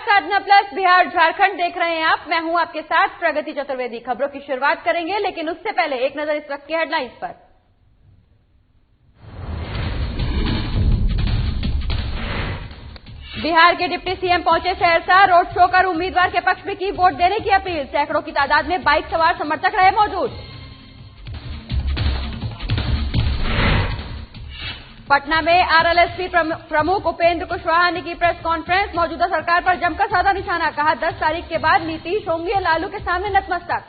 साधना plus Bihar Jharkhand देख रहे हैं आप। मैं हूं आपके साथ प्रगति चतुर्वेदी। खबरों की शुरुआत करेंगे, लेकिन उससे पहले एक नजर इस वक्त की हेडलाइंस पर। बिहार के डिप्टी सीएम पहुंचे सहरसा। रोड शो कर उम्मीदवार के पक्ष में की वोट देने की अपील। सैकड़ों की तादाद में बाइक सवार समर्थक रहे मौजूद। पटना में आरएलएसपी प्रमुख उपेंद्र कुशवाहा ने की प्रेस कॉन्फ्रेंस। मौजूदा सरकार पर जमकर साधा निशाना। कहा 10 तारीख के बाद नीतीश होंगे लालू के सामने नतमस्तक।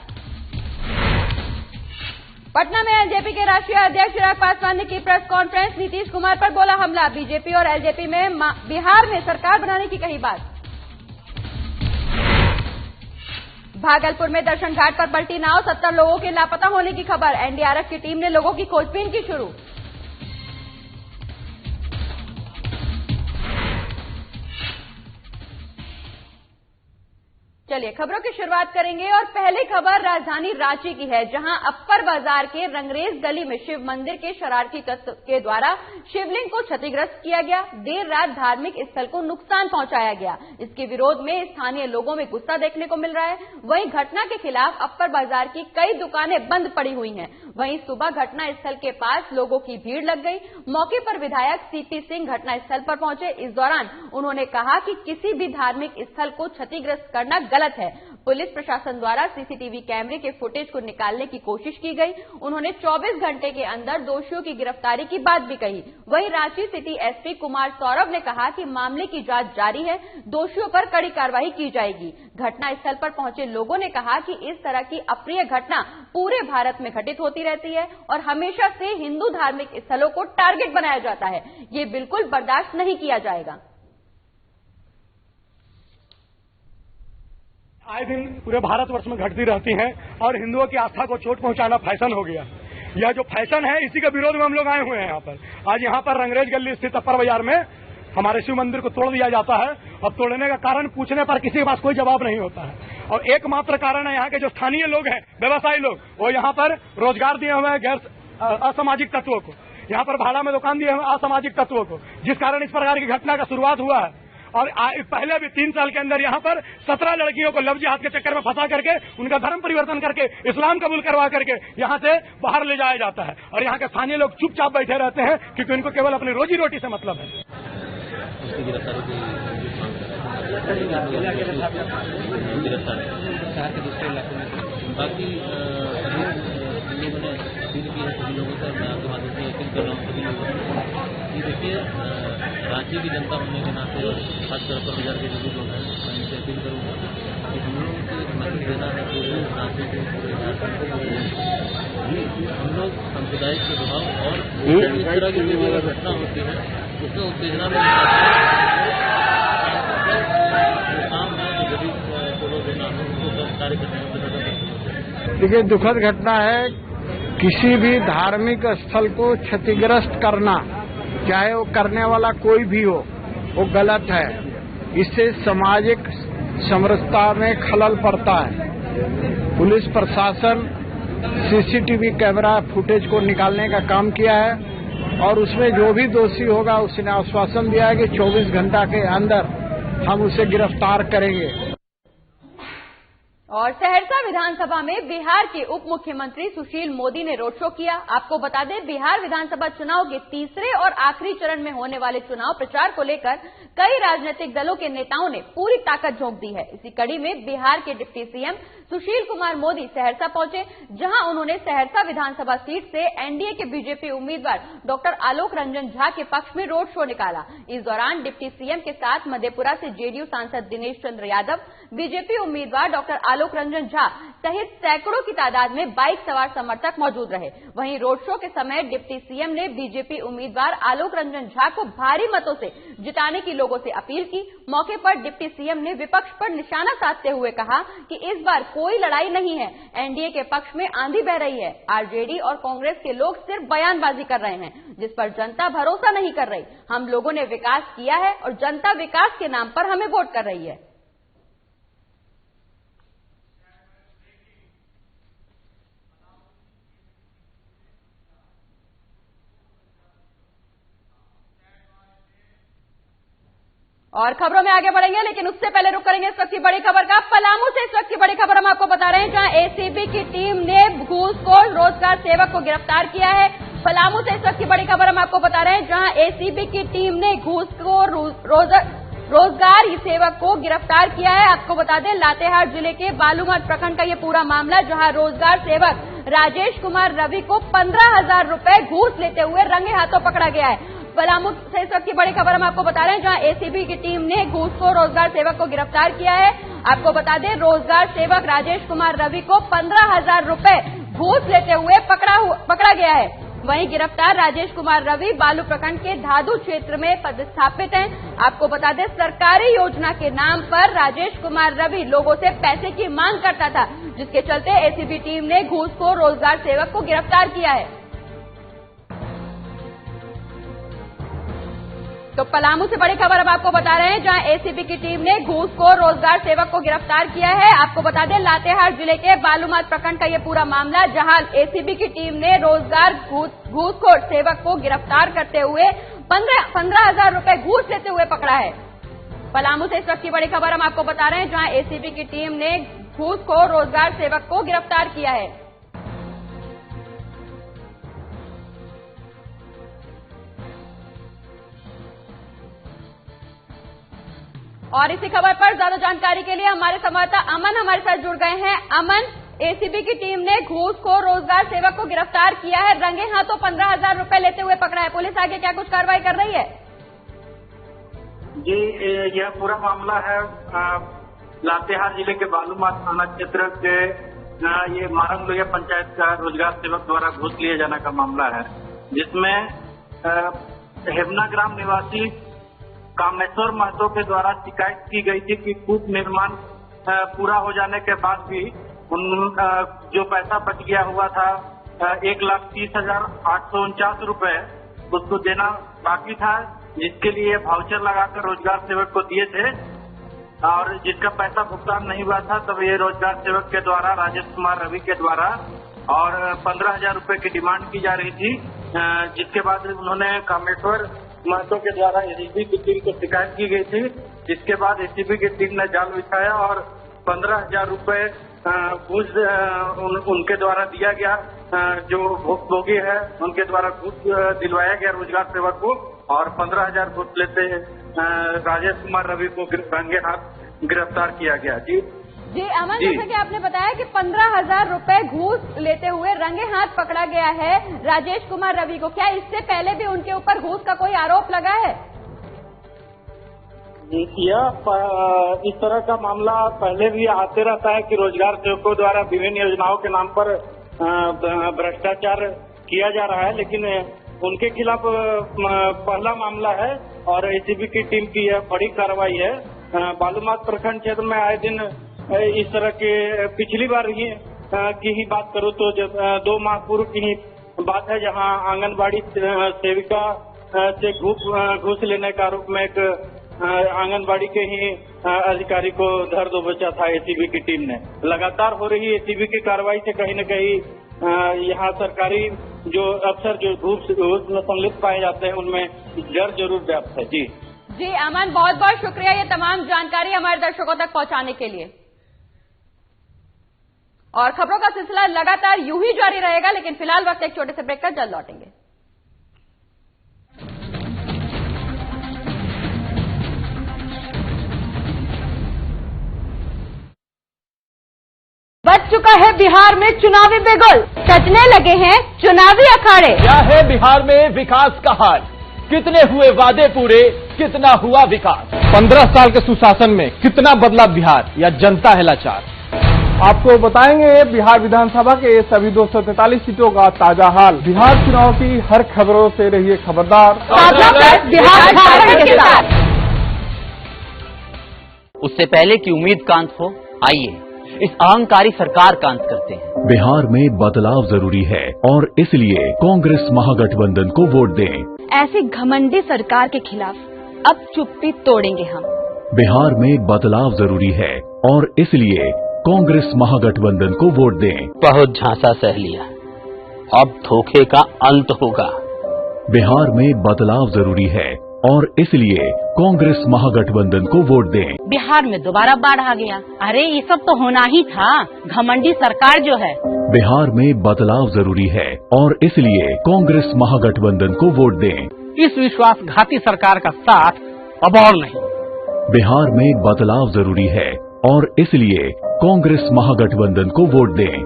पटना में एलजेपी के राष्ट्रीय अध्यक्ष चिराग पासवान ने की प्रेस कॉन्फ्रेंस। नीतीश कुमार पर बोला हमला। बीजेपी और एलजेपी में बिहार में सरकार बनाने की कही बात। भागलपुर में दर्शन घाट पर पलटी नाव। 70 लोगों के लापता होने की खबर। एनडीआरएफ की टीम ने लोगों की खोजबीन की शुरू। चलिए खबरों की शुरुआत करेंगे और पहली खबर राजधानी रांची की है, जहां अप्पर बाजार के रंगरेज गली में शिव मंदिर के शरारती तत्व के द्वारा शिवलिंग को क्षतिग्रस्त किया गया। देर रात धार्मिक स्थल को नुकसान पहुंचाया गया। इसके विरोध में स्थानीय लोगों में गुस्सा देखने को मिल रहा है। वहीं घटना के खिलाफ अप्पर बाजार की कई दुकानें बंद पड़ी हुई हैं। वहीं सुबह घटना स्थल के पास लोगों की भीड़ लग गई। मौके पर विधायक सीपी सिंह घटना स्थल पर पहुंचे। इस दौरान उन्होंने कहा कि किसी भी धार्मिक स्थल को क्षतिग्रस्त करना गलत है। पुलिस प्रशासन द्वारा सीसीटीवी कैमरे के फुटेज को निकालने की कोशिश की गई। उन्होंने 24 घंटे के अंदर दोषियों की गिरफ्तारी की बात भी कही। वहीं रांची सिटी एसपी कुमार सौरभ ने कहा कि मामले की जांच जारी है, दोषियों पर कड़ी कार्रवाई की जाएगी। घटना स्थल पर पहुंचे लोगों ने कहा कि इस तरह की अप्रिय घटना पूरे भारत में घटित होती रहती है और हमेशा से हिंदू धार्मिक स्थलों को टारगेट बनाया जाता है। ये बिल्कुल बर्दाश्त नहीं किया जाएगा। आए दिन पूरे भारतवर्ष में घटती रहती हैं और हिंदुओं की आस्था को चोट पहुंचाना फैशन हो गया। यह जो फैशन है, इसी के विरोध में हम लोग आए हुए हैं यहाँ पर। आज यहाँ पर रंगरेज गली स्थित अप्पर बाजार में हमारे शिव मंदिर को तोड़ दिया जाता है। अब तोड़ने का कारण पूछने पर किसी के पास कोई जवाब नहीं होता है और एकमात्र कारण है यहाँ के जो स्थानीय लोग हैं, व्यवसायी लोग, वो यहाँ पर रोजगार दिए हुए हैं गैर असामाजिक तत्वों को, यहाँ पर भाड़ा में दुकान दिए हुए असामाजिक तत्वों को, जिस कारण इस प्रकार की घटना का शुरुआत हुआ है। और पहले भी 3 साल के अंदर यहाँ पर 17 लड़कियों को लव जिहाद के चक्कर में फंसा करके उनका धर्म परिवर्तन करके इस्लाम कबूल करवा करके यहाँ से बाहर ले जाया जाता है और यहाँ के स्थानीय लोग चुपचाप बैठे रहते हैं क्योंकि उनको केवल अपनी रोजी रोटी से मतलब है। बाकी लोगों से मैं आपके माध्यम से अपील कर रहा हूँ सभी लोगों से। देखिए, रांची की जनता होने के नाते खासकर अपर बाजार के जो भी लोग हैं, मैं इनसे अपील करूँगा कि हम लोगों को मैसेज देना है पूरे रांची को, पूरे झारखंड को। हम लोग सांप्रदायिक प्रभाव और इस तरह की जो घटना होती है उसमें उत्तेजना में काम है जो गरीब को लोग देना हो उनको कार्य करने में। देखिए, दुखद घटना है। किसी भी धार्मिक स्थल को क्षतिग्रस्त करना, चाहे वो करने वाला कोई भी हो, वो गलत है। इससे सामाजिक समरसता में खलल पड़ता है। पुलिस प्रशासन सीसीटीवी कैमरा फुटेज को निकालने का काम किया है और उसमें जो भी दोषी होगा उसने आश्वासन दिया है कि 24 घंटा के अंदर हम उसे गिरफ्तार करेंगे। और सहरसा विधानसभा में बिहार के उप मुख्यमंत्री सुशील मोदी ने रोड शो किया। आपको बता दें, बिहार विधानसभा चुनाव के तीसरे और आखिरी चरण में होने वाले चुनाव प्रचार को लेकर कई राजनीतिक दलों के नेताओं ने पूरी ताकत झोंक दी है। इसी कड़ी में बिहार के डिप्टी सीएम सुशील कुमार मोदी सहरसा पहुंचे, जहां उन्होंने सहरसा विधानसभा सीट से एनडीए के बीजेपी उम्मीदवार डॉक्टर आलोक रंजन झा के पक्ष में रोड शो निकाला। इस दौरान डिप्टी सीएम के साथ मधेपुरा से जेडीयू सांसद दिनेश चंद्र यादव, बीजेपी उम्मीदवार डॉक्टर आलोक रंजन झा सहित सैकड़ों की तादाद में बाइक सवार समर्थक मौजूद रहे। वहीं रोड शो के समय डिप्टी सीएम ने बीजेपी उम्मीदवार आलोक रंजन झा को भारी मतों से जिताने की लोगों से अपील की। मौके पर डिप्टी सीएम ने विपक्ष पर निशाना साधते हुए कहा कि इस बार कोई लड़ाई नहीं है, एनडीए के पक्ष में आंधी बह रही है। आरजेडी और कांग्रेस के लोग सिर्फ बयानबाजी कर रहे हैं, जिस पर जनता भरोसा नहीं कर रही। हम लोगों ने विकास किया है और जनता विकास के नाम पर हमें वोट कर रही है। और खबरों में आगे बढ़ेंगे, लेकिन उससे पहले रुक करेंगे इस वक्त की बड़ी खबर का। पलामू से इस वक्त की बड़ी खबर हम आपको बता रहे हैं, जहां एसीबी की टीम ने घूसखोर रोजगार सेवक को गिरफ्तार किया है। पलामू से इस वक्त की बड़ी खबर हम आपको बता रहे हैं, जहां एसीबी की टीम ने घूसखोर रोजगार सेवक को गिरफ्तार किया है। आपको बता दें, लातेहार जिले के बालूमाथ प्रखंड का ये पूरा मामला, जहां रोजगार सेवक राजेश कुमार रवि को 15,000 रुपए घूस लेते हुए रंगे हाथों पकड़ा गया है। पलामू से इस वक्त की बड़ी खबर हम आपको बता रहे हैं, जहां एसीबी की टीम ने घूसखोर रोजगार सेवक को गिरफ्तार किया है। आपको बता दें, रोजगार सेवक राजेश कुमार रवि को 15,000 रुपए घूस लेते हुए पकड़ा गया है। वहीं गिरफ्तार राजेश कुमार रवि बालू प्रखंड के धादू क्षेत्र में पदस्थापित हैं। आपको बता दें, सरकारी योजना के नाम पर राजेश कुमार रवि लोगों से पैसे की मांग करता था, जिसके चलते एसीबी टीम ने घूसखोर रोजगार सेवक को गिरफ्तार किया है। तो पलामू से बड़ी खबर अब आपको बता रहे हैं, जहां एसीबी की टीम ने घूसखोर रोजगार सेवक को गिरफ्तार किया है। आपको बता दें, लातेहार जिले के बालूमाथ प्रखंड का यह पूरा मामला, जहां एसीबी की टीम ने रोजगार घूसखोर सेवक को गिरफ्तार करते हुए 15,000 रुपए घूस लेते हुए पकड़ा है। पलामू से इस वक्त की बड़ी खबर हम आपको बता रहे हैं, जहां एसीबी की टीम ने घूसखोर रोजगार सेवक को गिरफ्तार किया है। और इसी खबर पर ज्यादा जानकारी के लिए हमारे संवाददाता अमन हमारे साथ जुड़ गए हैं। अमन, एसीबी की टीम ने घूसखोर रोजगार सेवक को गिरफ्तार किया है, रंगे हाथों 15,000 रुपए लेते हुए पकड़ा है। पुलिस आगे क्या कुछ कार्रवाई कर रही है? जी, यह पूरा मामला है लातेहार जिले के बालूमाथ थाना क्षेत्र के ये मारंग लोहिया पंचायत का रोजगार सेवक द्वारा घूस लिए जाने का मामला है, जिसमें हेबना ग्राम निवासी कामेश्वर महतो के द्वारा शिकायत की गई थी कि कूप निर्माण पूरा हो जाने के बाद भी जो पैसा बच गया हुआ था 1,30,849 रुपए उसको देना बाकी था, जिसके लिए वाउचर लगाकर रोजगार सेवक को दिए थे और जिसका पैसा भुगतान नहीं हुआ था। तब ये रोजगार सेवक के द्वारा राजेश कुमार रवि के द्वारा और 15,000 रुपए की डिमांड की जा रही थी, जिसके बाद उन्होंने कामेश्वर महतो के द्वारा एसीबी की टीम को शिकायत की गई थी, जिसके बाद एसीबी की टीम ने जाल बिछाया और 15,000 रुपए घूस उनके द्वारा दिया गया। जो भुक्तभोगी है उनके द्वारा घूस दिलवाया गया रोजगार सेवक को और 15,000 घूस लेते राजेश कुमार रवि को रंगे हाथ गिरफ्तार किया गया। जी अमन, जैसा कि आपने बताया कि 15,000 रुपए घूस लेते हुए रंगे हाथ पकड़ा गया है राजेश कुमार रवि को। क्या इससे पहले भी उनके ऊपर घूस का कोई आरोप लगा है? इस तरह का मामला पहले भी आते रहता है कि रोजगार सेवकों द्वारा विभिन्न योजनाओं के नाम पर भ्रष्टाचार किया जा रहा है, लेकिन उनके खिलाफ पहला मामला है और एसीबी की टीम की यह बड़ी कार्रवाई है। बालूमाथ प्रखंड क्षेत्र में आए दिन इस तरह के पिछली बार की ही बात करूं तो 2 माह पूर्व की ही बात है, जहां आंगनबाड़ी सेविका से घूस लेने के आरोप में एक आंगनबाड़ी के ही अधिकारी को धर दबोचा था एसीबी की टीम ने। लगातार हो रही एसीबी की कार्रवाई से कहीं न कहीं यहाँ सरकारी जो अफसर जो घूस में संलिप्त पाए जाते हैं उनमें डर जरूर व्याप्त है। जी अमन, बहुत बहुत शुक्रिया ये तमाम जानकारी हमारे दर्शकों तक पहुंचाने के लिए। और खबरों का सिलसिला लगातार यूं ही जारी रहेगा, लेकिन फिलहाल वक्त एक छोटे से ब्रेक कर जल्द लौटेंगे। बच चुका है बिहार में चुनावी बिगुल, सजने लगे हैं चुनावी अखाड़े। क्या है बिहार में विकास का हाल? कितने हुए वादे पूरे, कितना हुआ विकास? 15 साल के सुशासन में कितना बदला बिहार या जनता है लाचार? आपको बताएंगे बिहार विधानसभा के सभी 243 सीटों का ताजा हाल। बिहार चुनाव की हर खबरों से रहिए खबरदार। बिहार झारखंड के साथ। उससे पहले कि उम्मीद का अंत हो, आइए इस अहंकारी सरकार का अंत करते हैं। बिहार में बदलाव जरूरी है और इसलिए कांग्रेस महागठबंधन को वोट दें। ऐसी घमंडी सरकार के खिलाफ अब चुप्पी तोड़ेंगे हम। बिहार में बदलाव जरूरी है और इसलिए कांग्रेस महागठबंधन को वोट दें। बहुत झांसा सह लिया, अब धोखे का अंत होगा। बिहार में बदलाव जरूरी है और इसलिए कांग्रेस महागठबंधन को वोट दें। बिहार में दोबारा बाढ़ आ गया। अरे ये सब तो होना ही था, घमंडी सरकार जो है। बिहार में बदलाव जरूरी है और इसलिए कांग्रेस महागठबंधन को वोट दें। इस विश्वासघाती सरकार का साथ अब और नहीं। बिहार में बदलाव जरूरी है और इसलिए कांग्रेस महागठबंधन को वोट दें।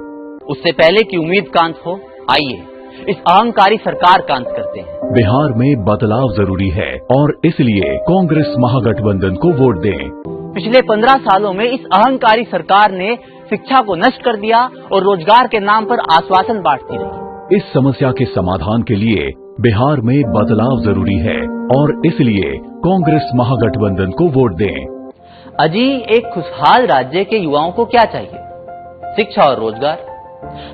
उससे पहले कि उम्मीद का अंत हो, आइए इस अहंकारी सरकार का अंत करते हैं। बिहार में बदलाव जरूरी है और इसलिए कांग्रेस महागठबंधन को वोट दें। पिछले 15 सालों में इस अहंकारी सरकार ने शिक्षा को नष्ट कर दिया और रोजगार के नाम पर आश्वासन बांटती रही। इस समस्या के समाधान के लिए बिहार में बदलाव जरूरी है और इसलिए कांग्रेस महागठबंधन को वोट दें। अजी, एक खुशहाल राज्य के युवाओं को क्या चाहिए? शिक्षा और रोजगार।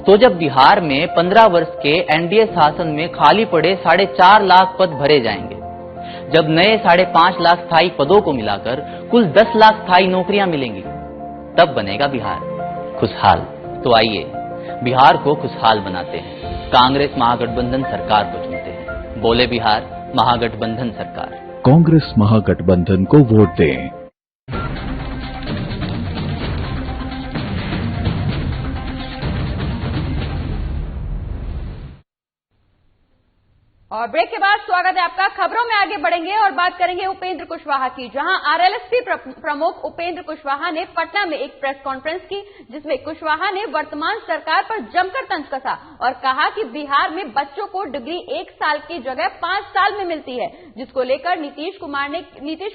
तो जब बिहार में 15 वर्ष के एनडीए शासन में खाली पड़े 4.5 लाख पद भरे जाएंगे, जब नए 5.5 लाख स्थायी पदों को मिलाकर कुल 10 लाख स्थायी नौकरियां मिलेंगी, तब बनेगा बिहार खुशहाल। तो आइए बिहार को खुशहाल बनाते हैं, कांग्रेस महागठबंधन सरकार को चुनते हैं। बोले बिहार महागठबंधन सरकार। कांग्रेस महागठबंधन को वोट दें। और ब्रेक के बाद स्वागत है आपका। खबरों में आगे बढ़ेंगे और बात करेंगे उपेंद्र कुशवाहा की, जहां आरएलएसपी प्रमुख उपेंद्र कुशवाहा ने पटना में एक प्रेस कॉन्फ्रेंस की, जिसमें कुशवाहा ने वर्तमान सरकार पर जमकर तंज कसा और कहा कि बिहार में बच्चों को डिग्री 1 साल की जगह 5 साल में मिलती है, जिसको लेकर नीतीश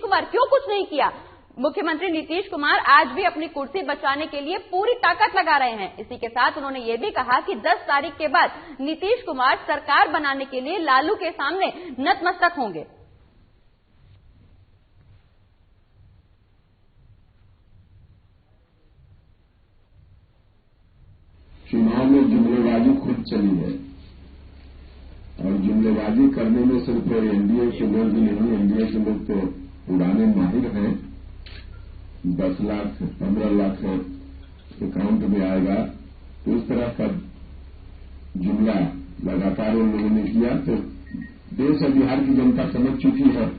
कुमार क्यों कुछ नहीं किया। मुख्यमंत्री नीतीश कुमार आज भी अपनी कुर्सी बचाने के लिए पूरी ताकत लगा रहे हैं। इसी के साथ उन्होंने ये भी कहा कि 10 तारीख के बाद नीतीश कुमार सरकार बनाने के लिए लालू के सामने नतमस्तक होंगे। चुनाव में जुमलेबाजी खूब चली है और जुमलेबाजी करने में सिर्फ एनडीए के लोग ही नहीं, एनडीए के लोग तो पुराने माहिर हैं। 10 लाख 15 लाख अकाउंट में आएगा, तो इस तरह का जुमला लगातार उन लोगों ने किया। तो देश और बिहार की जनता समझ चुकी है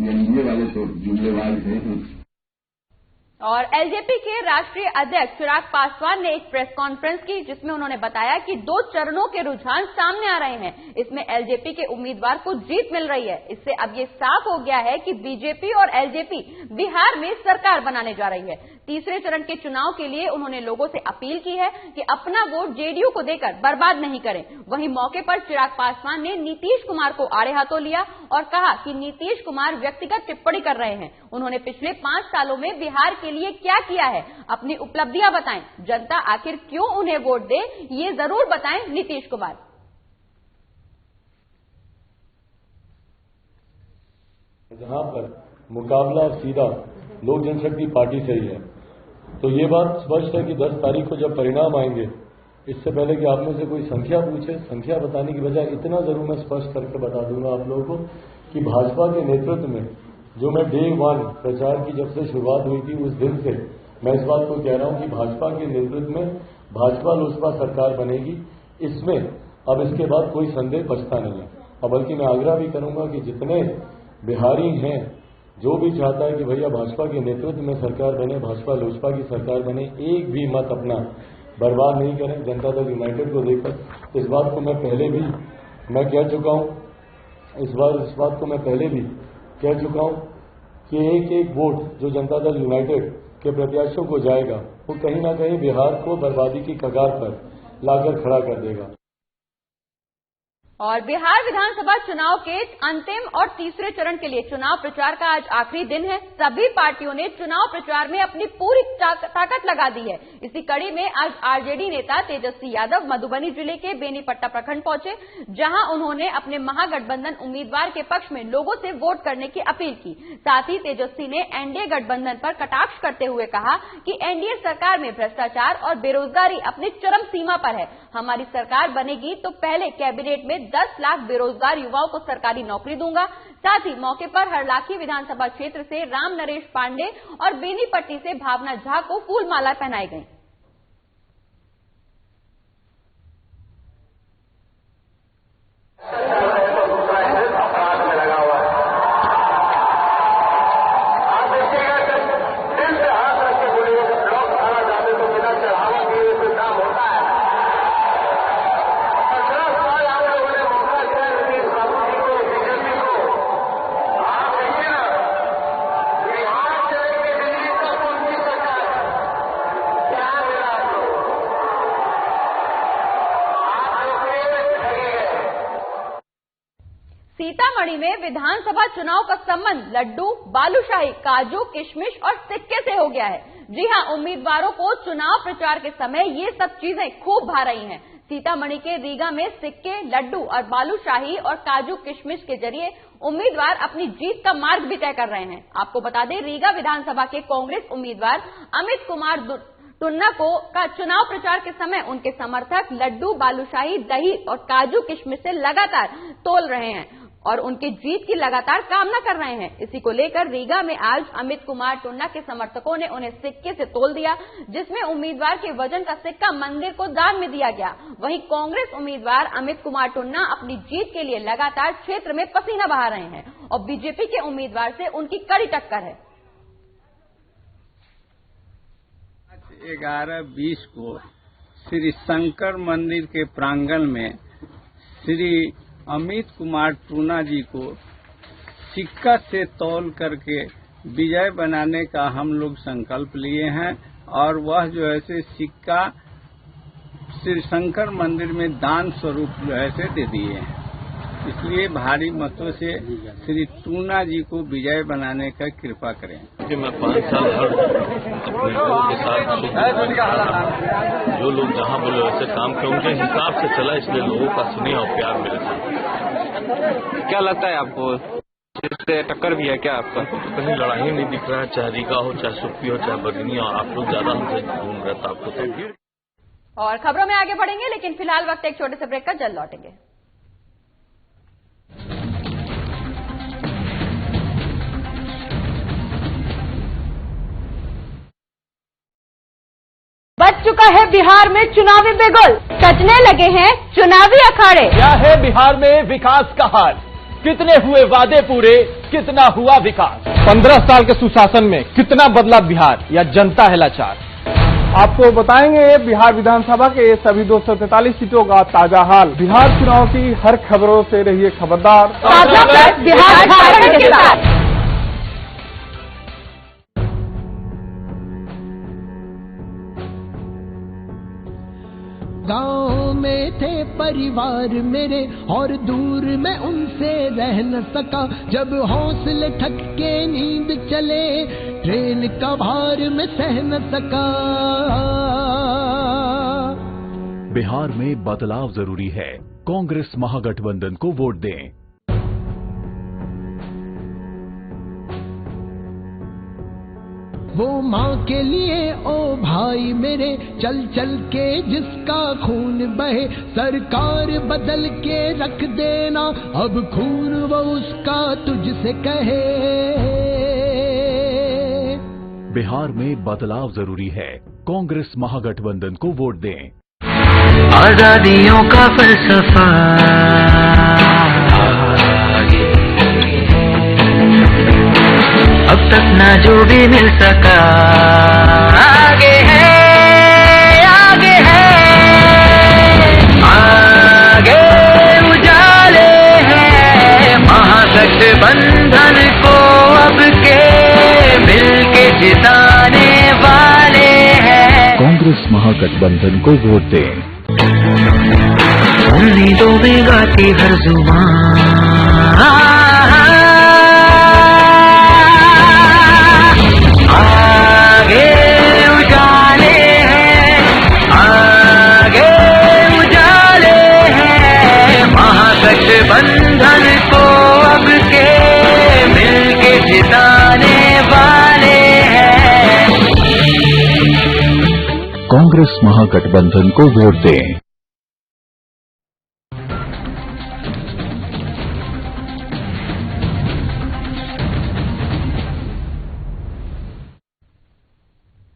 एनडीए वाले तो जुमलेबाज हैं। और एलजेपी के राष्ट्रीय अध्यक्ष चिराग पासवान ने एक प्रेस कॉन्फ्रेंस की, जिसमें उन्होंने बताया कि 2 चरणों के रुझान सामने आ रहे हैं। इसमें एलजेपी के उम्मीदवार को जीत मिल रही है। इससे अब ये साफ हो गया है कि बीजेपी और एलजेपी बिहार में सरकार बनाने जा रही है। तीसरे चरण के चुनाव के लिए उन्होंने लोगों से अपील की है कि अपना वोट जेडीयू को देकर बर्बाद नहीं करें। वहीं मौके पर चिराग पासवान ने नीतीश कुमार को आड़े हाथों लिया और कहा कि नीतीश कुमार व्यक्तिगत टिप्पणी कर रहे हैं। उन्होंने पिछले 5 सालों में बिहार के लिए क्या किया है, अपनी उपलब्धियां बताएं, जनता आखिर क्यों उन्हें वोट दे, ये जरूर बताएं नीतीश कुमार। जहां पर मुकाबला सीधा लोक जनशक्ति पार्टी से ही है, तो ये बात स्पष्ट है कि 10 तारीख को जब परिणाम आएंगे, इससे पहले कि आप में से कोई संख्या पूछे, संख्या बताने की बजाय इतना जरूर मैं स्पष्ट करके बता दूंगा आप लोगों को कि भाजपा के नेतृत्व में जो मैं डे 1 प्रचार की जब से शुरुआत हुई थी, उस दिन से मैं इस बात को कह रहा हूं कि भाजपा के नेतृत्व में भाजपा लोजपा सरकार बनेगी। इसमें अब इसके बाद कोई संदेह बचता नहीं है। और बल्कि मैं आग्रह भी करूंगा कि जितने बिहारी हैं, जो भी चाहता है कि भैया भाजपा के नेतृत्व में सरकार बने, भाजपा लोजपा की सरकार बने, एक भी मत अपना बर्बाद नहीं करें जनता दल यूनाइटेड को देकर। इस बात को मैं पहले भी मैं कह चुका हूं, इस बात को मैं पहले भी कह चुका हूं कि एक वोट जो जनता दल यूनाइटेड के प्रत्याशियों को जाएगा, वो कहीं ना कहीं बिहार को बर्बादी की कगार पर लाकर खड़ा कर देगा। और बिहार विधानसभा चुनाव के अंतिम और तीसरे चरण के लिए चुनाव प्रचार का आज आखिरी दिन है। सभी पार्टियों ने चुनाव प्रचार में अपनी पूरी ताकत लगा दी है। इसी कड़ी में आज आरजेडी नेता तेजस्वी यादव मधुबनी जिले के बेनीपट्टा प्रखंड पहुंचे, जहां उन्होंने अपने महागठबंधन उम्मीदवार के पक्ष में लोगों से वोट करने की अपील की। साथ ही तेजस्वी ने एनडीए गठबंधन पर कटाक्ष करते हुए कहा कि एनडीए सरकार में भ्रष्टाचार और बेरोजगारी अपनी चरम सीमा पर है। हमारी सरकार बनेगी तो पहले कैबिनेट में 10 लाख बेरोजगार युवाओं को सरकारी नौकरी दूंगा। साथ ही मौके पर हरलाखी विधानसभा क्षेत्र से राम नरेश पांडे और बेनीपट्टी से भावना झा को फूल माला पहनाई गई। सीतामढ़ी में विधानसभा चुनाव का संबंध लड्डू, बालूशाही, काजू, किशमिश और सिक्के से हो गया है। जी हां, उम्मीदवारों को चुनाव प्रचार के समय ये सब चीजें खूब भा रही हैं। सीतामढ़ी के रीगा में सिक्के, लड्डू और बालूशाही और काजू किशमिश के जरिए उम्मीदवार अपनी जीत का मार्ग भी तय कर रहे हैं। आपको बता दें, रीगा विधानसभा के कांग्रेस उम्मीदवार अमित कुमार टुन्ना का चुनाव प्रचार के समय उनके समर्थक लड्डू, बालूशाही, दही और काजू किशमिश से लगातार तोल रहे हैं और उनकी जीत की लगातार कामना कर रहे हैं। इसी को लेकर रीगा में आज अमित कुमार टुन्ना के समर्थकों ने उन्हें सिक्के से तोल दिया, जिसमें उम्मीदवार के वजन का सिक्का मंदिर को दान में दिया गया। वहीं कांग्रेस उम्मीदवार अमित कुमार टुन्ना अपनी जीत के लिए लगातार क्षेत्र में पसीना बहा रहे हैं और बीजेपी के उम्मीदवार से उनकी कड़ी टक्कर है। 11:20 को श्री शंकर मंदिर के प्रांगण में श्री अमित कुमार टुन्ना जी को सिक्का से तौल करके विजय बनाने का हम लोग संकल्प लिए हैं और वह जो है से सिक्का श्री शंकर मंदिर में दान स्वरूप जो है से दे दिए हैं। इसलिए भारी मतों से श्री टुन्ना जी को विजय बनाने का कृपा करें। कि मैं 5 साल हर अपने लोगों के साथ जो लोग जहां बोले वैसे काम कर उनके हिसाब से चला, इसलिए लोगों का स्नेह और प्यार मेरे साथ। क्या लगता है आपको, इससे टक्कर भी है क्या आपका? कहीं लड़ाई नहीं दिख रहा है, चाहे रीगा हो, चाहे सुप्पी हो, चाहे बरगनी, और आप लोग ज्यादा हमसे घूम रहे, आपको तो भीड़। और खबरों में आगे बढ़ेंगे, लेकिन फिलहाल वक्त एक छोटे से ब्रेक का, जल्द लौटेंगे। बच चुका है बिहार में चुनावी बिगुल, सजने लगे हैं चुनावी अखाड़े। क्या है बिहार में विकास का हाल? कितने हुए वादे पूरे, कितना हुआ विकास? 15 साल के सुशासन में कितना बदला बिहार, या जनता है लाचार? आपको बताएंगे बिहार विधानसभा के सभी 243 सीटों का ताजा हाल। बिहार चुनाव की हर खबरों से रहिए खबरदार। बिहार झारखंड के साथ। गाँव में थे परिवार मेरे और दूर मैं उनसे रह न सका। जब हौसले थक के नींद चले, ट्रेन का भार में सह न सका। बिहार में बदलाव जरूरी है, कांग्रेस महागठबंधन को वोट दें। वो माँ के लिए ओ भाई मेरे, चल चल के जिसका खून बहे, सरकार बदल के रख देना, अब खून वो उसका तुझसे कहे। बिहार में बदलाव जरूरी है, कांग्रेस महागठबंधन को वोट दें। आजादियों का फलसफा अब तक ना जो भी मिल सका, आगे है, आगे है, आगे उजाले हैं महागठबंधन को अब के मिलके जिताने वाले हैं। कांग्रेस महागठबंधन को वोट दें। उम्मीदों में गाती हर जुबान, आगे उजाले हैं, आगे उजाले हैं महागठबंधन को अब के मिलके जिताने वाले हैं। कांग्रेस महागठबंधन को वोट दें।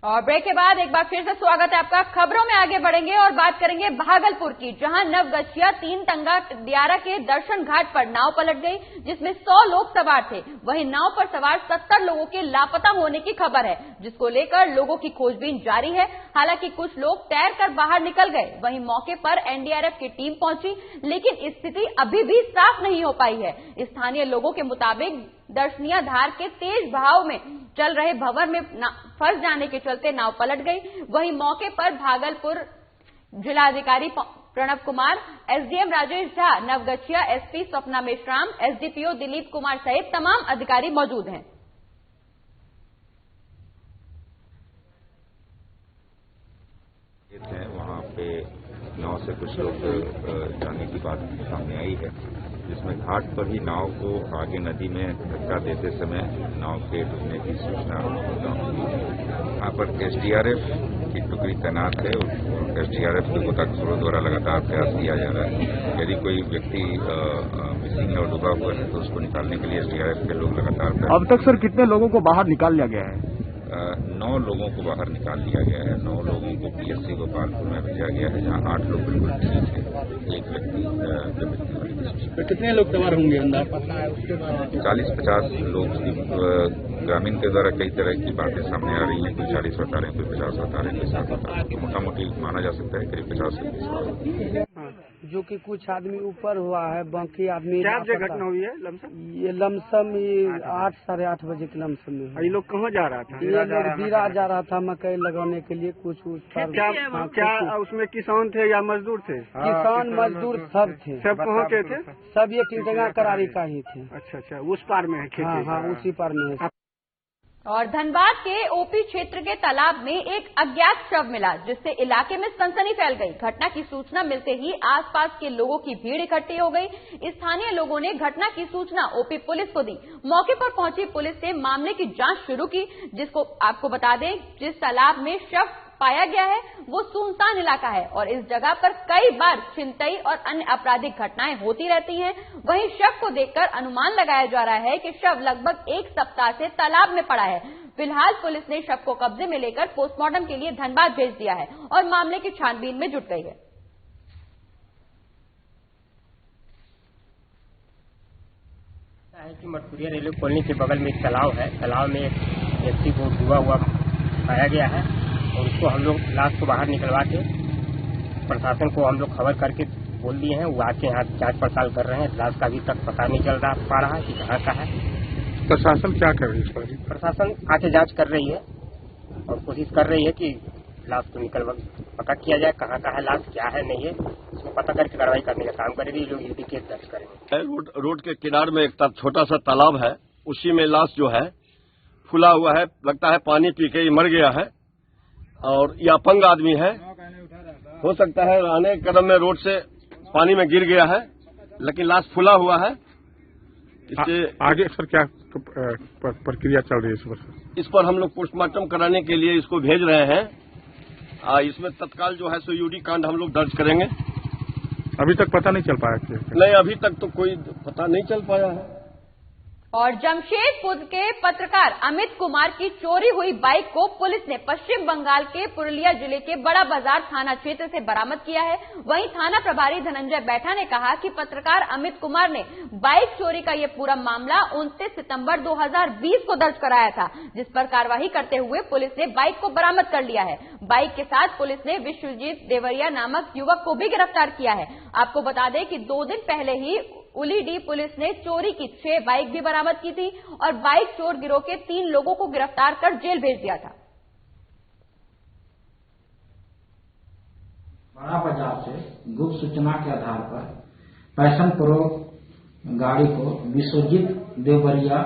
और ब्रेक के बाद एक बार फिर से स्वागत है आपका। खबरों में आगे बढ़ेंगे और बात करेंगे भागलपुर की, जहां नवगछिया 3 टंगा दियारा के दर्शन घाट पर नाव पलट गई, जिसमें 100 लोग सवार थे। वहीं नाव पर सवार 70 लोगों के लापता होने की खबर है, जिसको लेकर लोगों की खोजबीन जारी है। हालांकि कुछ लोग तैरकर बाहर निकल गए। वहीं मौके पर एनडीआरएफ की टीम पहुंची, लेकिन स्थिति अभी भी साफ नहीं हो पाई है। स्थानीय लोगों के मुताबिक दर्शनीय धार के तेज बहाव में चल रहे भंवर में फंस जाने के चलते नाव पलट गई। वहीं मौके पर भागलपुर जिलाधिकारी Pranav Kumar, SDM Rajesh Jha, Naugachia SP Swapna Meshram, SDPO Dilip Kumar सहित तमाम अधिकारी मौजूद हैं। वहाँ पे नाव से कुछ लोग जाने की बात सामने आई है, जिसमें घाट पर ही नाव को आगे नदी में धक्का देते समय नाव के डूबने की सूचना यहाँ पर एसडीआरएफ की टुकड़ी तैनात है और एसडीआरएफ के गोताखोरों द्वारा लगातार प्रयास किया जा रहा है। यदि कोई व्यक्ति मिसिंग है और डूबा हुआ है तो उसको निकालने के लिए एसडीआरएफ के लोग लगातार। अब तक सर कितने लोगों को बाहर निकाल लिया गया है? 9 लोगों को बाहर निकाल लिया गया है। 9 लोगों को पीएससी गोपालपुर में भेजा गया है, जहां 8 लोग बिल्कुल ठीक है। एक व्यक्ति। कितने लोग सवार होंगे अंदर? 40-50 लोग। ग्रामीण के द्वारा कई तरह की बातें सामने आ रही हैं, कोई 40 बता रहे हैं, कोई 50 बता रहे हैं, कोई 60 बता रहे हैं, तो मोटा मोटी माना जा सकता है करीब 50 से 30। जो कि कुछ आदमी ऊपर हुआ है, बाकी आदमी। क्या घटना हुई है लमसम? ये लमसम 8 साढ़े 8 बजे के लमसम में। ये लोग कहाँ जा रहा था? ये लोग बीरा जा रहा था मकई लगाने के लिए। कुछ उस पर क्या उसमें किसान थे या मजदूर थे? किसान मजदूर सब थे। सब कहाँ के थे? सब ये टिंटगा करारी का ही थे। अच्छा, उस पार में है खेती? हाँ, उसी पार में है। और धनबाद के ओपी क्षेत्र के तालाब में एक अज्ञात शव मिला, जिससे इलाके में सनसनी फैल गई। घटना की सूचना मिलते ही आसपास के लोगों की भीड़ इकट्ठी हो गई। स्थानीय लोगों ने घटना की सूचना ओपी पुलिस को दी। मौके पर पहुंची पुलिस ने मामले की जांच शुरू की, जिसको आपको बता दें, जिस तालाब में शव पाया गया है वो सुनसान इलाका है और इस जगह पर कई बार छिनतई और अन्य आपराधिक घटनाएं होती रहती हैं। वहीं शव को देखकर अनुमान लगाया जा रहा है कि शव लगभग 1 सप्ताह से तालाब में पड़ा है। फिलहाल पुलिस ने शव को कब्जे में लेकर पोस्टमार्टम के लिए धनबाद भेज दिया है और मामले की छानबीन में जुट गई है। कि मटकुरिया रेलवे कॉलोनी के बगल में एक तालाब है। तालाब में एक व्यक्ति को डूबा हुआ पाया गया है और उसको हम लोग लाश को बाहर निकलवा के प्रशासन को हम लोग खबर करके बोल दिए हैं। वो आके यहाँ जांच पड़ताल कर रहे हैं। लाश का अभी तक पता नहीं चल पा रहा कि कहाँ का है। प्रशासन क्या कर रही है? प्रशासन आके जांच कर रही है और कोशिश कर रही है कि लाश को पता किया जाए कहाँ का है लाश, क्या है नहीं है, उसको पता करके कार्रवाई करने का काम करेगी। लोग यूपी केस दर्ज करेंगे। रोड के किनारे में एक छोटा सा तालाब है, उसी में लाश जो है फुला हुआ है, लगता है पानी पी के मर गया है और ये अपंग आदमी है। हो सकता है आने के कदम में रोड से पानी में गिर गया है, लेकिन लाश फुला हुआ है। इससे आगे सर क्या प्रक्रिया चल रही है? इस पर हम लोग पोस्टमार्टम कराने के लिए इसको भेज रहे हैं। इसमें तत्काल जो है सो यूडी कांड हम लोग दर्ज करेंगे। अभी तक पता नहीं चल पाया? नहीं, अभी तक तो कोई पता नहीं चल पाया है। और जमशेदपुर के पत्रकार अमित कुमार की चोरी हुई बाइक को पुलिस ने पश्चिम बंगाल के पुरुलिया जिले के बड़ा बाजार थाना क्षेत्र से बरामद किया है। वहीं थाना प्रभारी धनंजय बैठा ने कहा कि पत्रकार अमित कुमार ने बाइक चोरी का यह पूरा मामला 29 सितंबर 2020 को दर्ज कराया था, जिस पर कार्रवाई करते हुए पुलिस ने बाइक को बरामद कर लिया है। बाइक के साथ पुलिस ने विश्वजीत देवरिया नामक युवक को भी गिरफ्तार किया है। आपको बता दें कि 2 दिन पहले ही उलीडी पुलिस ने चोरी की 6 बाइक भी बरामद की थी और बाइक चोर गिरोह के 3 लोगों को गिरफ्तार कर जेल भेज दिया था। बड़ा बाजार से गुप्त सूचना के आधार पर पैशन प्रो गाड़ी को विश्वजीत देवरिया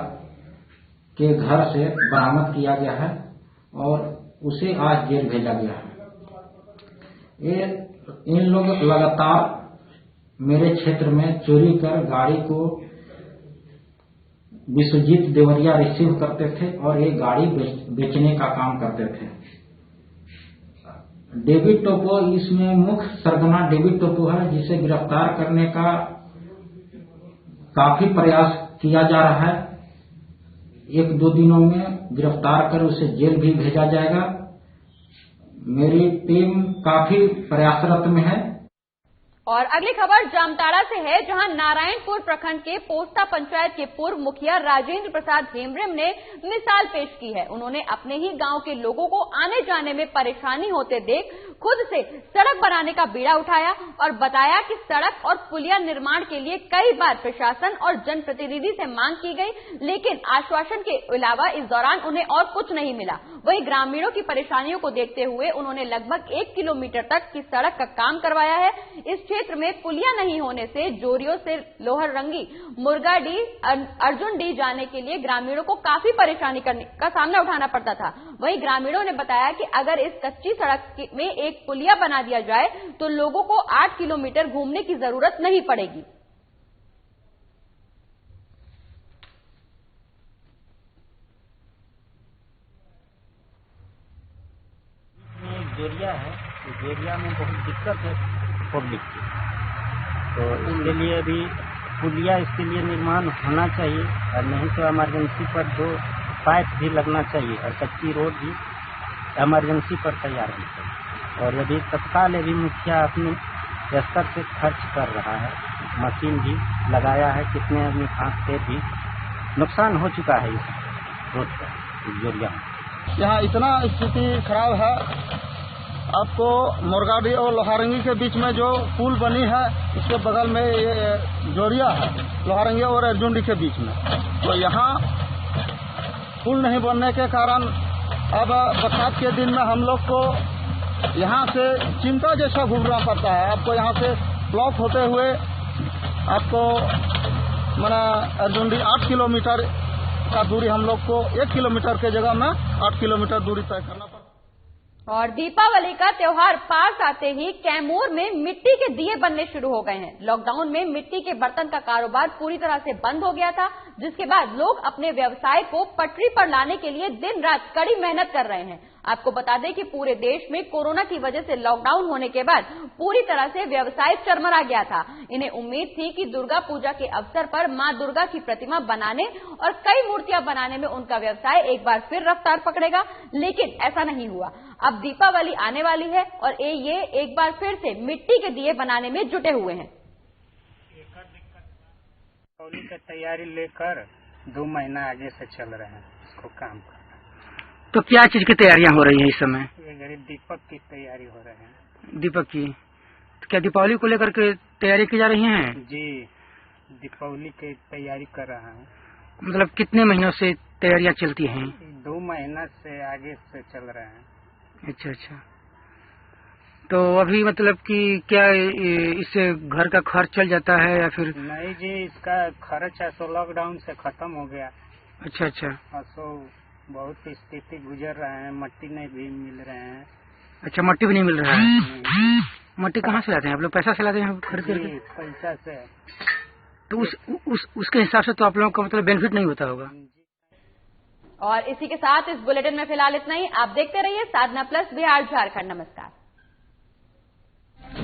के घर से बरामद किया गया है और उसे आज जेल भेजा गया है। इन लोग लगातार मेरे क्षेत्र में चोरी कर गाड़ी को विश्वजीत देवरिया रिसीव करते थे और ये गाड़ी बेचने का काम करते थे। डेविड टोपो इसमें मुख्य सरगना डेविड टोपो है, जिसे गिरफ्तार करने का काफी प्रयास किया जा रहा है। 1-2 दिनों में गिरफ्तार कर उसे जेल भी भेजा जाएगा। मेरी टीम काफी प्रयासरत में है। और अगली खबर जामताड़ा से है, जहां नारायणपुर प्रखंड के पोस्ता पंचायत के पूर्व मुखिया राजेंद्र प्रसाद हेम्ब्रम ने मिसाल पेश की है। उन्होंने अपने ही गांव के लोगों को आने जाने में परेशानी होते देख खुद से सड़क बनाने का बीड़ा उठाया और बताया कि सड़क और पुलिया निर्माण के लिए कई बार प्रशासन और जनप्रतिनिधि से मांग की गई, लेकिन आश्वासन के अलावा इस दौरान उन्हें और कुछ नहीं मिला। वहीं ग्रामीणों की परेशानियों को देखते हुए उन्होंने लगभग 1 किलोमीटर तक की सड़क का काम करवाया है। इस क्षेत्र में पुलिया नहीं होने से जोरियों से लोहरंगी, मुर्गाडी, अर्जुनडी जाने के लिए ग्रामीणों को काफी परेशानी का सामना उठाना पड़ता था। वहीं ग्रामीणों ने बताया कि अगर इस कच्ची सड़क में एक पुलिया बना दिया जाए तो लोगों को 8 किलोमीटर घूमने की जरूरत नहीं पड़ेगी। जोरिया है, तो जोरिया में बहुत दिक्कत है पब्लिक की, तो इसके लिए भी पुलिया इसके लिए निर्माण होना चाहिए, और नहीं तो इमरजेंसी पर 2 पाइप भी लगना चाहिए और कच्ची रोड भी इमरजेंसी पर तैयार होनी चाहिए। और यदि तत्काल यदि मुखिया अपने स्तर से खर्च कर रहा है, मशीन भी लगाया है, कितने आदमी हाथ से भी नुकसान हो चुका है इस रोड पर जोरिया में। यहाँ इतना स्थिति खराब है, आपको मुर्गाडी और लोहारंगी के बीच में जो पुल बनी है उसके बगल में ये जोरिया है, लोहारंगी और अर्जुनडी के बीच में, तो यहाँ पुल नहीं बनने के कारण अब बरसात के दिन में हम लोग को यहाँ से चिंता जैसा घूमना पड़ता है। आपको यहाँ से ब्लॉक होते हुए आपको माना अर्जुनडी 8 किलोमीटर का दूरी हम लोग को 1 किलोमीटर के जगह में 8 किलोमीटर दूरी तय करना पड़ता। और दीपावली का त्योहार पास आते ही कैमूर में मिट्टी के दिए बनने शुरू हो गए हैं। लॉकडाउन में मिट्टी के बर्तन का कारोबार पूरी तरह से बंद हो गया था, जिसके बाद लोग अपने व्यवसाय को पटरी पर लाने के लिए दिन रात कड़ी मेहनत कर रहे हैं। आपको बता दें कि पूरे देश में कोरोना की वजह से लॉकडाउन होने के बाद पूरी तरह से व्यवसाय चरमरा गया था। इन्हें उम्मीद थी कि दुर्गा पूजा के अवसर पर मां दुर्गा की प्रतिमा बनाने और कई मूर्तियां बनाने में उनका व्यवसाय एक बार फिर रफ्तार पकड़ेगा, लेकिन ऐसा नहीं हुआ। अब दीपावली आने वाली है और ये एक बार फिर से मिट्टी के दिए बनाने में जुटे हुए हैं। दीपावली की तैयारी लेकर 2 महीना आगे से चल रहे हैं इसको काम कर। तो क्या चीज की तैयारियां हो रही हैं इस समय? ये गरीब दीपक की तैयारी हो रहे हैं। दीपक की तो क्या दीपावली को लेकर के तैयारी की जा रही है? जी, दीपावली की तैयारी कर रहा हूँ। मतलब कितने महीनों से तैयारियां चलती हैं? 2 महीना से आगे से चल रहे हैं। अच्छा अच्छा, तो अभी मतलब कि क्या इससे घर का खर्च चल जाता है या फिर? नहीं जी, इसका खर्च ऐसा लॉकडाउन से खत्म हो गया। अच्छा अच्छा, ऐसा बहुत स्थिति गुजर रहे हैं, मट्टी नहीं भी मिल रहे हैं। अच्छा, मट्टी भी नहीं मिल रहा है। मट्टी कहाँ से लाते हैं आप लोग? पैसा से लाते हैं खरीद करके? पैसा से। तो उसके हिसाब से तो आप लोगों का मतलब बेनिफिट नहीं होता होगा। और इसी के साथ इस बुलेटिन में फिलहाल इतना ही। आप देखते रहिए साधना प्लस बिहार झारखंड। नमस्कार।